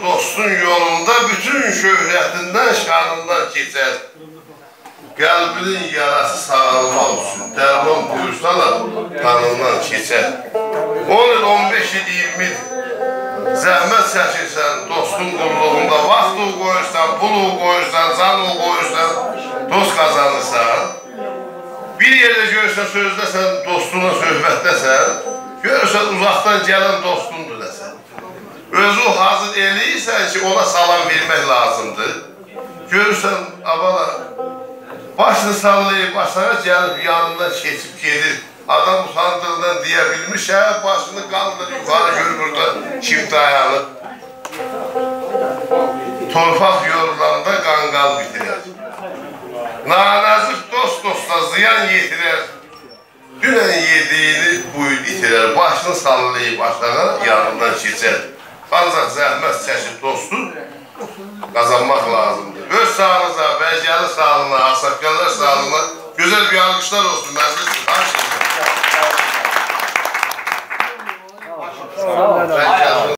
Dostun yolunda bütün şöhretinden, şanından geçer. Kalbinin yarası sağlamak için derman buyursalar kanından geçer. 10 il, 15 il, 20 il zəhmət çəkirsən dostun qulluğunda, vaxtı qoyursan, pulu qoyursan, canı qoyursan, dost kazanırsan. Bir yerde görürsən, sözdəsən, dostunla söhbətdəsən, görürsən uzaqdan gələn dostundur desən. Özü hazır eləyirsən ki, ona salam vermək lazımdır. Görürsən, abala, başını sallayıb, aşağı gəlib, yanından keçib gedir. Adam utandığından deyə bilmiş, başını qaldır, yukarı görür burada kim dayanır. Torpaq yorulanda qanqal bitirir. Nanazır dost dostla ziyan yetirir. Dünən yediyini buyur itirir. Başını sallayıb aşağı, yanından keçər. Ancaq zəhmət çəkib dostu qazanmaq lazımdır. Öz sağlığınıza, bəcəli sağlığına, asakkarlar sağlığına gözəl bir alqışlar olsun.